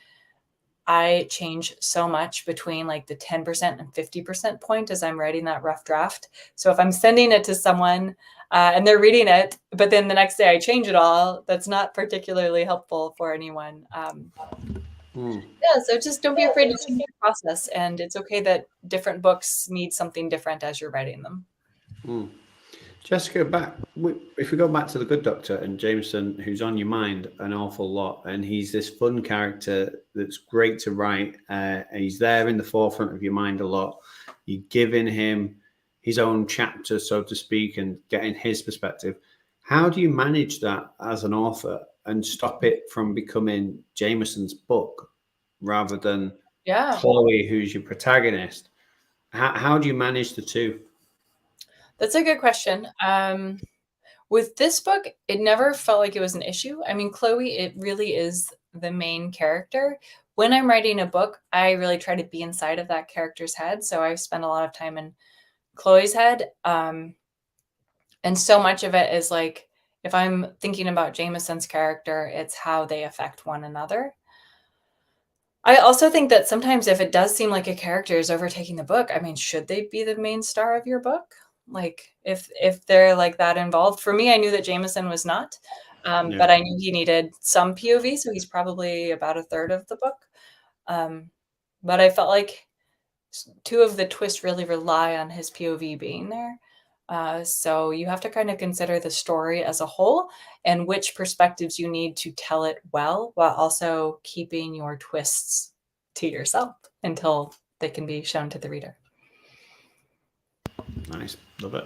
I change so much between like the 10% and 50% point as I'm writing that rough draft. So if I'm sending it to someone and they're reading it, but then the next day I change it all, that's not particularly helpful for anyone. So just don't be afraid to change your process. And it's okay that different books need something different as you're writing them. Jessica, if we go back to The Good Doctor and Jameson, who's on your mind an awful lot, and he's this fun character that's great to write, and he's there in the forefront of your mind a lot. You're giving him his own chapter, so to speak, and getting his perspective. How do you manage that as an author and stop it from becoming Jameson's book rather than Chloe, who's your protagonist? How do you manage the two? That's a good question. With this book, it never felt like it was an issue. I mean, Chloe, it really is the main character. When I'm writing a book, I really try to be inside of that character's head. So I've spent a lot of time in Chloe's head. And so much of it is like, if I'm thinking about Jameson's character, it's how they affect one another. I also think that sometimes if it does seem like a character is overtaking the book, I mean, should they be the main star of your book? Like if they're like that involved. For me, I knew that Jameson was not, but I knew he needed some POV, so he's probably about a third of the book. But I felt like two of the twists really rely on his POV being there. So you have to kind of consider the story as a whole and which perspectives you need to tell it well, while also keeping your twists to yourself until they can be shown to the reader. Nice. Love it.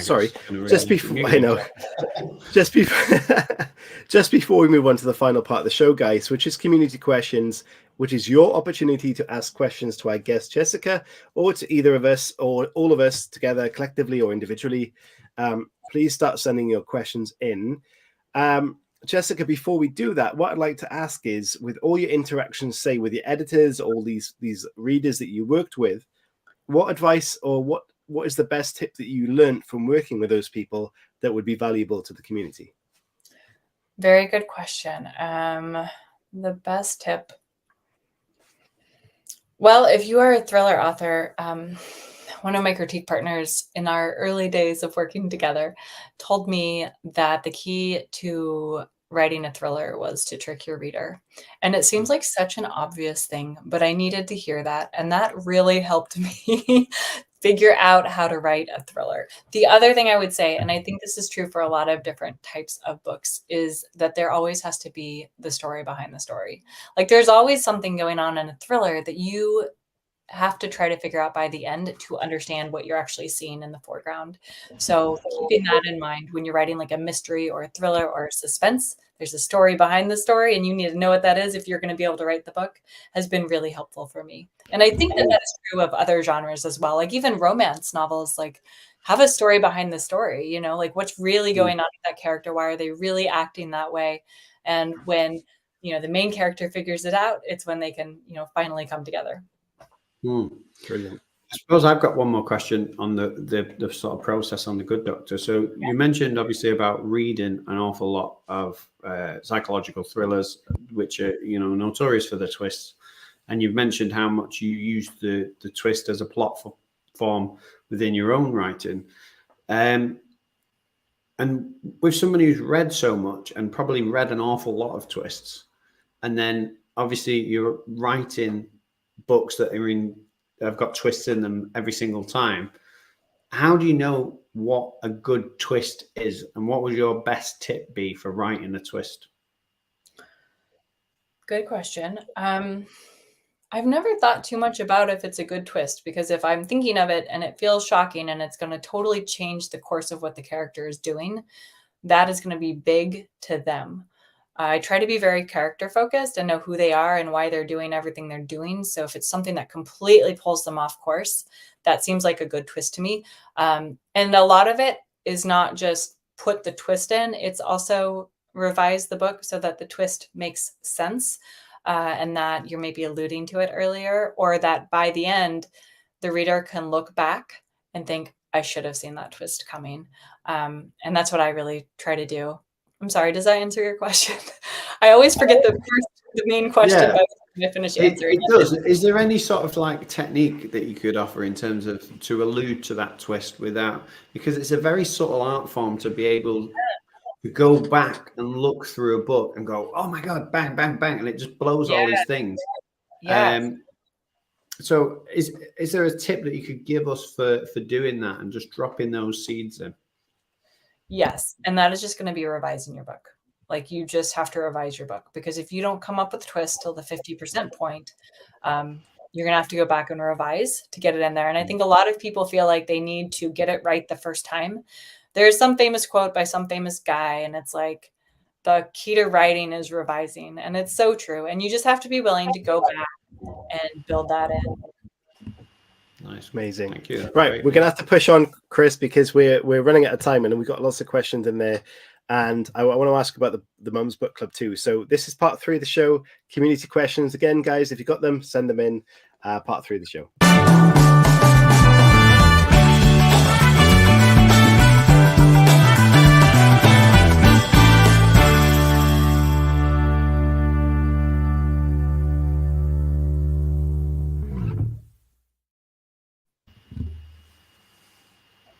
Sorry, just before just before we move on to the final part of the show, guys, which is community questions, which is your opportunity to ask questions to our guest Jessica, or to either of us, or all of us together, collectively or individually. Please start sending your questions in. Jessica, before we do that, what I'd like to ask is, with all your interactions, say with your editors, all these readers that you worked with, what advice or what is the best tip that you learned from working with those people that would be valuable to the community? Very good question. The best tip. Well, if you are a thriller author, one of my critique partners in our early days of working together told me that the key to writing a thriller was to trick your reader. And it seems like such an obvious thing, but I needed to hear that. And that really helped me figure out how to write a thriller. The other thing I would say, and I think this is true for a lot of different types of books, is that there always has to be the story behind the story. Like there's always something going on in a thriller that you have to try to figure out by the end to understand what you're actually seeing in the foreground. So keeping that in mind when you're writing like a mystery or a thriller or a suspense, there's a story behind the story and you need to know what that is if you're going to be able to write the book, has been really helpful for me. And I think that is true of other genres as well. Like even romance novels, like have a story behind the story, you know, like what's really going on with that character? Why are they really acting that way? And when, you know, the main character figures it out, it's when they can, you know, finally come together. Brilliant. I suppose I've got one more question on the sort of process on The Good Doctor. So you mentioned obviously about reading an awful lot of psychological thrillers, which are, you know, notorious for the twists. And you've mentioned how much you use the twist as a plot form within your own writing. And with somebody who's read so much and probably read an awful lot of twists, and then obviously you're writing books that have got twists in them every single time. How do you know what a good twist is, and what would your best tip be for writing a twist? Good question. I've never thought too much about if it's a good twist, because if I'm thinking of it and it feels shocking and it's going to totally change the course of what the character is doing, that is going to be big to them. I try to be very character focused and know who they are and why they're doing everything they're doing. So if it's something that completely pulls them off course, that seems like a good twist to me. And a lot of it is not just put the twist in, it's also revise the book so that the twist makes sense, and that you're maybe alluding to it earlier, or that by the end, the reader can look back and think, I should have seen that twist coming. And that's what I really try to do. I'm sorry, does that answer your question? I always forget the main question by the time I finish answering. It does. Is there any sort of like technique that you could offer in terms of to allude to that twist without, because it's a very subtle art form to be able to go back and look through a book and go, oh my God, bang, bang, bang. And it just blows all these things. Yeah. So is there a tip that you could give us for doing that and just dropping those seeds in? Yes. And that is just going to be revising your book. Like you just have to revise your book, because if you don't come up with a twist till the 50% point, you're going to have to go back and revise to get it in there. And I think a lot of people feel like they need to get it right the first time. There's some famous quote by some famous guy, and it's like, the key to writing is revising. And it's so true. And you just have to be willing to go back and build that in. Nice. Amazing. Thank you. Right. We're going to have to push on, Chris, because we're running out of time, and we've got lots of questions in there. And I want to ask about the Mums Book Club too. So this is part 3 of the show, community questions. Again, guys, if you got them, send them in. Part 3 of the show.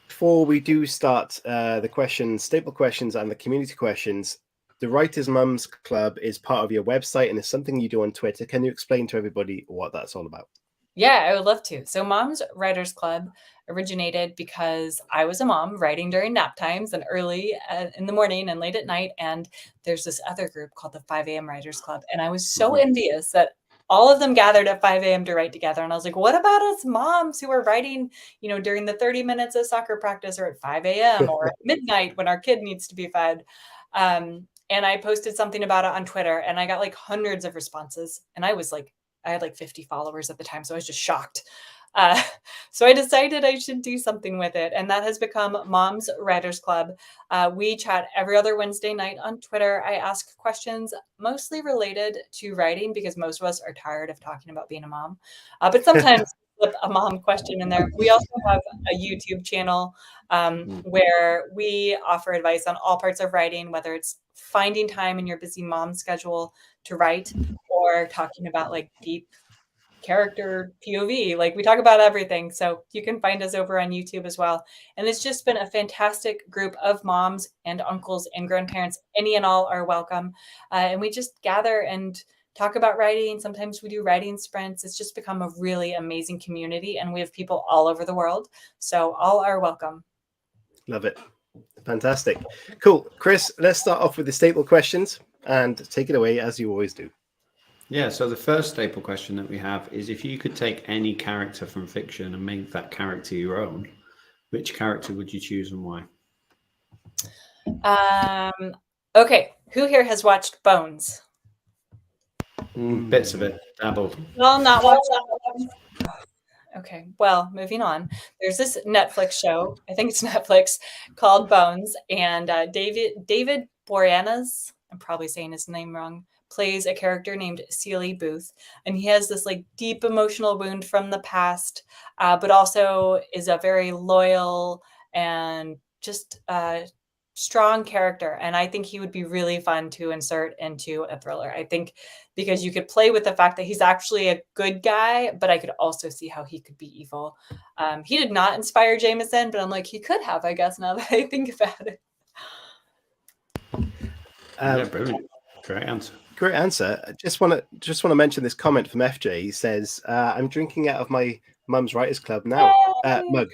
Before we do start the questions, staple questions and the community questions, the Writers Mums Club is part of your website and it's something you do on Twitter. Can you explain to everybody what that's all about? Yeah, I would love to. So Mom's Writers Club originated because I was a mom writing during nap times and early in the morning and late at night. And there's this other group called the 5 a.m. Writers Club. And I was so envious that all of them gathered at 5 a.m. to write together. And I was like, what about us moms who are writing, you know, during the 30 minutes of soccer practice, or at 5 a.m. or at midnight when our kid needs to be fed? And I posted something about it on Twitter, and I got like hundreds of responses. And I had like 50 followers at the time. So I was just shocked. So I decided I should do something with it. And that has become Mom's Writers Club. We chat every other Wednesday night on Twitter. I ask questions mostly related to writing, because most of us are tired of talking about being a mom. But sometimes slip a mom question in there. We also have a YouTube channel where we offer advice on all parts of writing, whether it's finding time in your busy mom schedule to write, or talking about like deep character POV. Like we talk about everything. So you can find us over on YouTube as well. And it's just been a fantastic group of moms and uncles and grandparents. Any and all are welcome. And we just gather and talk about writing. Sometimes we do writing sprints. It's just become a really amazing community. And we have people all over the world. So all are welcome. Love it. Fantastic. Cool. Chris, let's start off with the staple questions and take it away as you always do. Yeah, so the first staple question that we have is, if you could take any character from fiction and make that character your own, which character would you choose and why? Okay, who here has watched Bones? Bits of it, dabbled. Well, not watched. Okay, well, moving on. There's this Netflix show, I think it's Netflix, called Bones, and David Boreanaz, I'm probably saying his name wrong, plays a character named Sealy Booth, and he has this like deep emotional wound from the past, but also is a very loyal and just strong character. And I think he would be really fun to insert into a thriller. I think because you could play with the fact that he's actually a good guy, but I could also see how he could be evil. He did not inspire Jameson, but I'm like, he could have, I guess, now that I think about it. Yeah, brilliant. Great answer. Great answer. I just want to mention this comment from FJ. He says, "I'm drinking out of my mum's writers club now mug."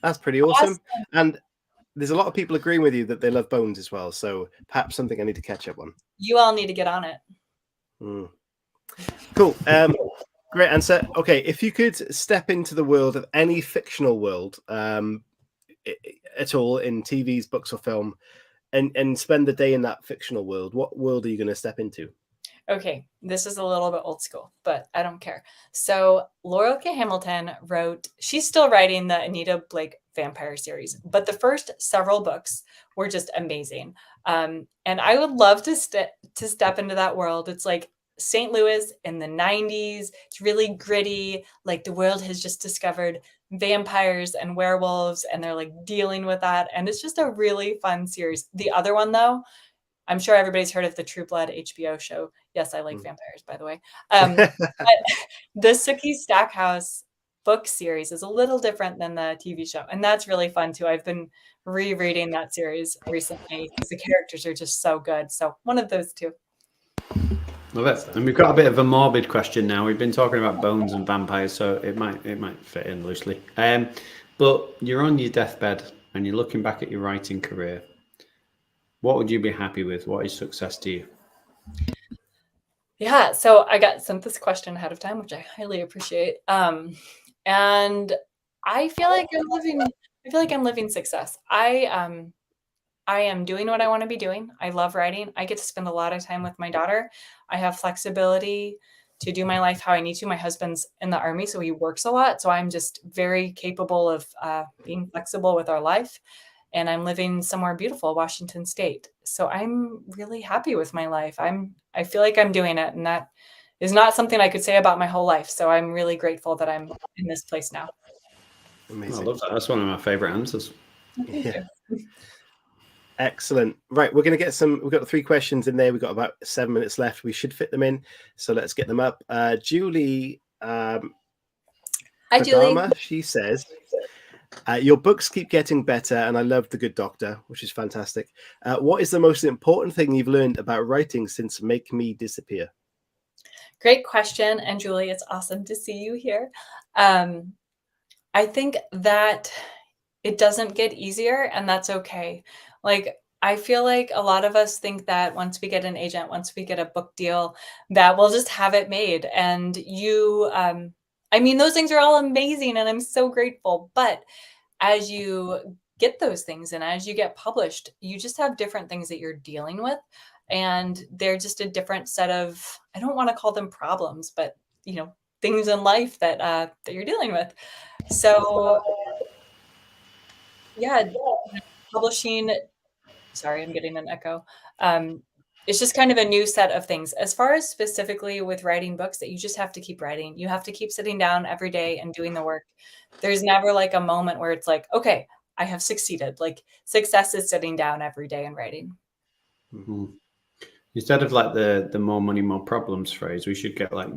That's pretty awesome. And there's a lot of people agreeing with you that they love Bones as well. So perhaps something I need to catch up on. You all need to get on it. Cool. Great answer. Okay, if you could step into the world of any fictional world at all, in TVs, books, or film, and spend the day in that fictional world, what world are you going to step into? Okay, this is a little bit old school, but I don't care. So Laurel K. Hamilton she's still writing the Anita Blake vampire series, but the first several books were just amazing. And I would love to step into that world. It's like St. Louis in the 90s. It's really gritty. Like the world has just discovered vampires and werewolves, and they're like dealing with that. And it's just a really fun series. The other one, though, I'm sure everybody's heard of the True Blood HBO show. Yes, I like vampires, by the way. But the Sookie Stackhouse book series is a little different than the TV show. And that's really fun, too. I've been rereading that series recently because the characters are just so good. So one of those two. Love it. And we've got a bit of a morbid question now. We've been talking about bones and vampires, so it might fit in loosely. But you're on your deathbed and you're looking back at your writing career. What would you be happy with? What is success to you? Yeah, so I got sent this question ahead of time, which I highly appreciate. And I feel like I'm living success. I am doing what I want to be doing. I love writing. I get to spend a lot of time with my daughter. I have flexibility to do my life how I need to. My husband's in the Army, so he works a lot. So I'm just very capable of being flexible with our life. And I'm living somewhere beautiful, Washington State. So I'm really happy with my life. I feel like I'm doing it. And that is not something I could say about my whole life. So I'm really grateful that I'm in this place now. Amazing. I love that. That's one of my favorite answers. Yeah. Excellent. Right, we're going to get we've got 3 questions in there. We've got about 7 minutes left. We should fit them in. So let's get them up. Julie. Hi, Julie. She says, your books keep getting better, and I love The Good Doctor, which is fantastic. What is the most important thing you've learned about writing since Make Me Disappear? Great question. And Julie, it's awesome to see you here. I think that it doesn't get easier, and that's okay. Like, I feel like a lot of us think that once we get an agent, once we get a book deal, that we'll just have it made. And those things are all amazing, and I'm so grateful. But as you get those things and as you get published, you just have different things that you're dealing with. And they're just a different set of, I don't want to call them problems, but, things in life that you're dealing with. So, yeah, publishing, sorry, I'm getting an echo. It's just kind of a new set of things. As far as specifically with writing books, that you just have to keep writing. You have to keep sitting down every day and doing the work. There's never like a moment where it's like, okay, I have succeeded. Like success is sitting down every day and writing. Mm-hmm. Instead of like the more money, more problems phrase, we should get like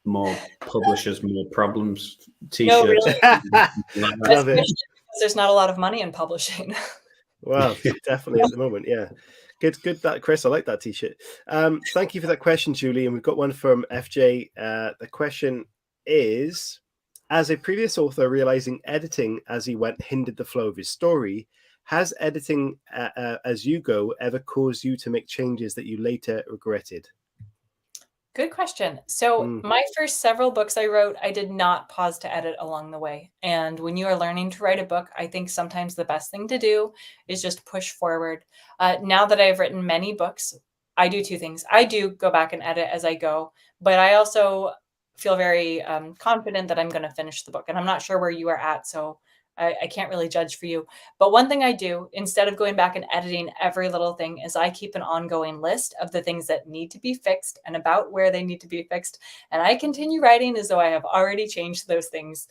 more publishers, more problems No, t-shirts. really, Love it. especially because there's not a lot of money in publishing. Well, definitely at the moment, yeah. Good. That Chris, I like that t-shirt. Thank you for that question, Julie. And we've got one from FJ. The question is: as a previous author, realizing editing as he went hindered the flow of his story, has editing as you go ever caused you to make changes that you later regretted? Good question. So Mm. my first several books I wrote, I did not pause to edit along the way. And when you are learning to write a book, I think sometimes the best thing to do is just push forward. Now that I've written many books, I do two things. I do go back and edit as I go, but I also feel very confident that I'm going to finish the book. And I'm not sure where you are at, so I can't really judge for you. But one thing I do, instead of going back and editing every little thing, is I keep an ongoing list of the things that need to be fixed and about where they need to be fixed. And I continue writing as though I have already changed those things.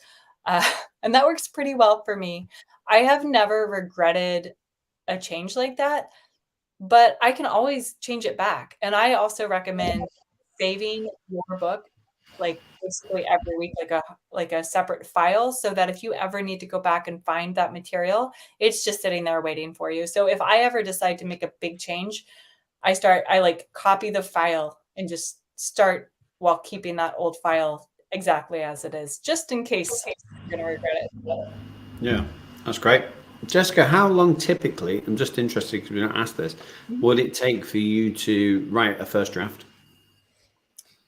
And that works pretty well for me. I have never regretted a change like that, but I can always change it back. And I also recommend saving your book like basically every week, like a separate file, so that if you ever need to go back and find that material, it's just sitting there waiting for you. So if I ever decide to make a big change, I like copy the file and just start while keeping that old file exactly as it is, just in case you're going to regret it. Yeah, that's great. Jessica, how long typically, I'm just interested because we don't ask this, would it take for you to write a first draft?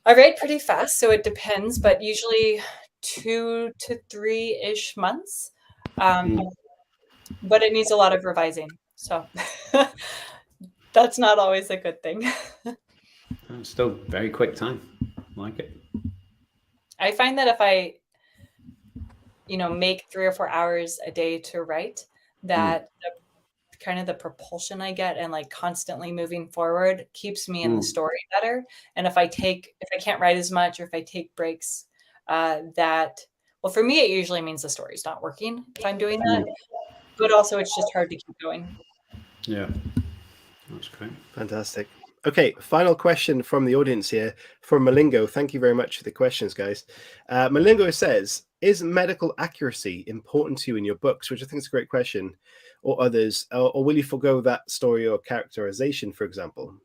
I write pretty fast, so it depends, but usually 2 to 3-ish months. But it needs a lot of revising. So that's not always a good thing. It's still very quick time. I like it. I find that if I, make 3 or 4 hours a day to write, that kind of the propulsion I get and like constantly moving forward keeps me in the story better. And if I can't write as much, or if I take breaks, well, for me, it usually means the story's not working if I'm doing that, but also it's just hard to keep going. Yeah, that's great. Fantastic. Okay, final question from the audience here from Malingo. Thank you very much for the questions, guys. Malingo says, is medical accuracy important to you in your books? Which I think is a great question. Or others, or will you forego that story or characterization, for example?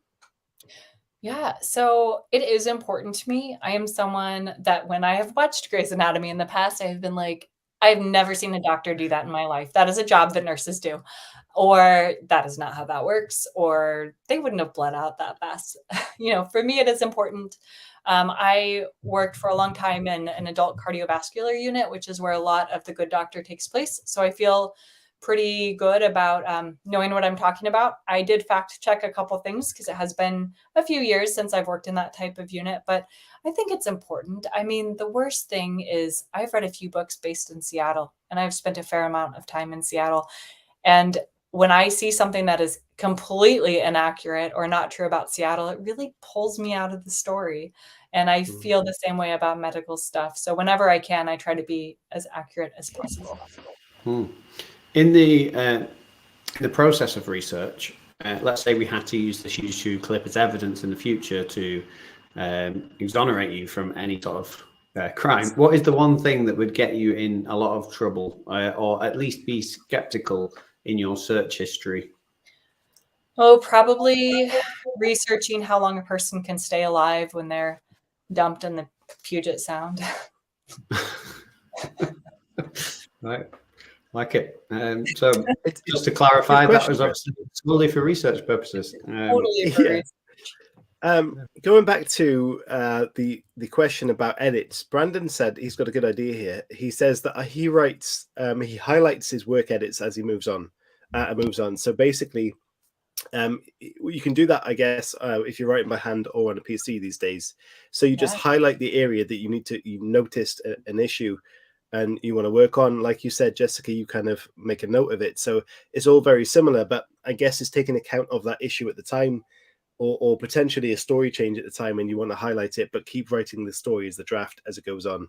Yeah, so it is important to me. I am someone that when I have watched Grey's Anatomy in the past, I have been like, I've never seen a doctor do that in my life. That is a job that nurses do. Or that is not how that works, or they wouldn't have bled out that fast. For me, it is important. I worked for a long time in an adult cardiovascular unit, which is where a lot of The Good Doctor takes place. So I feel pretty good about knowing what I'm talking about. I did fact check a couple things because it has been a few years since I've worked in that type of unit, but I think it's important. I mean, the worst thing is I've read a few books based in Seattle, and I've spent a fair amount of time in Seattle. And when I see something that is completely inaccurate or not true about Seattle, it really pulls me out of the story. And I feel the same way about medical stuff. So whenever I can, I try to be as accurate as possible. In the process of research, let's say we had to use this YouTube clip as evidence in the future to exonerate you from any sort of crime. What is the one thing that would get you in a lot of trouble, or at least be skeptical in your search history? Oh, probably researching how long a person can stay alive when they're dumped in the Puget Sound. Right. Like it. So just to clarify, that was obviously solely for research purposes. Totally for research. Going back to the question about edits, Brandon said he's got a good idea here. He says that he highlights his work edits as he moves on. So basically, you can do that, I guess, if you're writing by hand or on a PC these days. So you just highlight the area that you noticed an issue and you want to work on. Like you said, Jessica, you kind of make a note of it. So it's all very similar, but I guess it's taking account of that issue at the time, or potentially a story change at the time, and you want to highlight it, but keep writing the story as the draft as it goes on.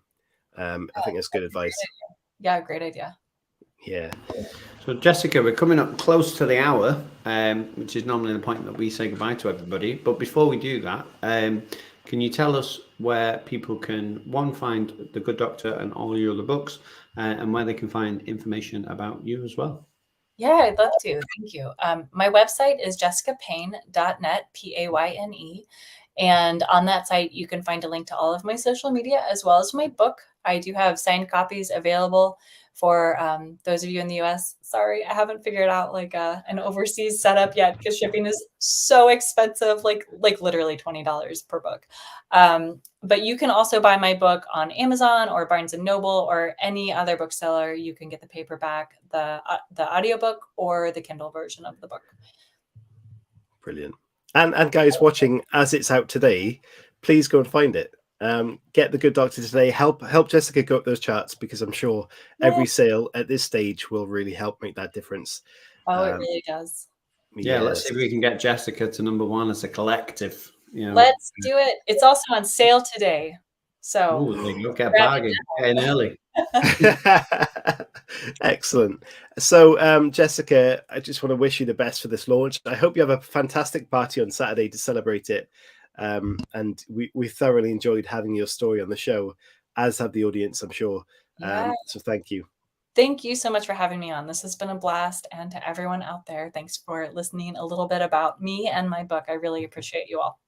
I think that's good advice. Yeah, great idea. Yeah. So Jessica, we're coming up close to the hour, which is normally the point that we say goodbye to everybody. But before we do that, can you tell us where people can, one, find The Good Doctor and all your other books, and where they can find information about you as well? Yeah, I'd love to. Thank you. My website is jessicapayne.net, Payne. And on that site, you can find a link to all of my social media as well as my book. I do have signed copies available for those of you in the US. Sorry, I haven't figured out like an overseas setup yet because shipping is so expensive, like literally $20 per book. But you can also buy my book on Amazon or Barnes and Noble or any other bookseller. You can get the paperback, the audiobook, or the Kindle version of the book. Brilliant. And guys watching, as it's out today, please go and find it. Get The Good Doctor today. Help Jessica go up those charts, because I'm sure every sale at this stage will really help make that difference. Oh, it really does. Yeah, let's see if we can get Jessica to #1 as a collective. You know, let's do it. It's also on sale today. So there you go. Get a bargain. Get in early. Excellent. So Jessica, I just want to wish you the best for this launch. I hope you have a fantastic party on Saturday to celebrate it. And we thoroughly enjoyed having your story on the show, as have the audience, I'm sure. So thank you. Thank you so much for having me on. This has been a blast. And to everyone out there, thanks for listening a little bit about me and my book. I really appreciate you all.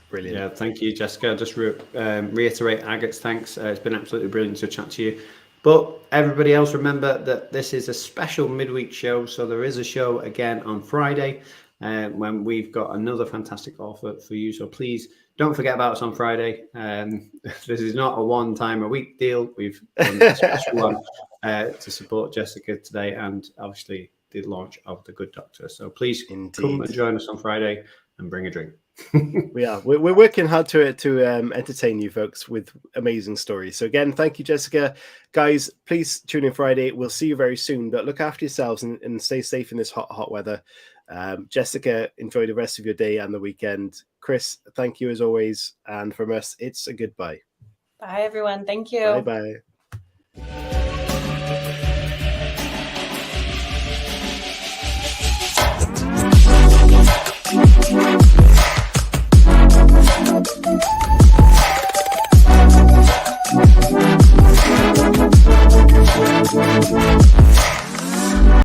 Brilliant. Yeah, thank you, Jessica. Just reiterate Agate's thanks. It's been absolutely brilliant to chat to you. But everybody else, remember that this is a special midweek show. So there is a show again on Friday when we've got another fantastic offer for you. So please don't forget about us on Friday. This is not a one-time-a-week deal. We've done a special one to support Jessica today, and obviously the launch of The Good Doctor. So please come and join us on Friday and bring a drink. We're working hard to entertain you folks with amazing stories. So again, thank you, Jessica. Guys, please tune in Friday. We'll see you very soon, but look after yourselves and stay safe in this hot weather. Jessica, enjoy the rest of your day and the weekend. Chris, thank you as always. And from us, it's a goodbye. Bye, everyone. Thank you. Bye-bye.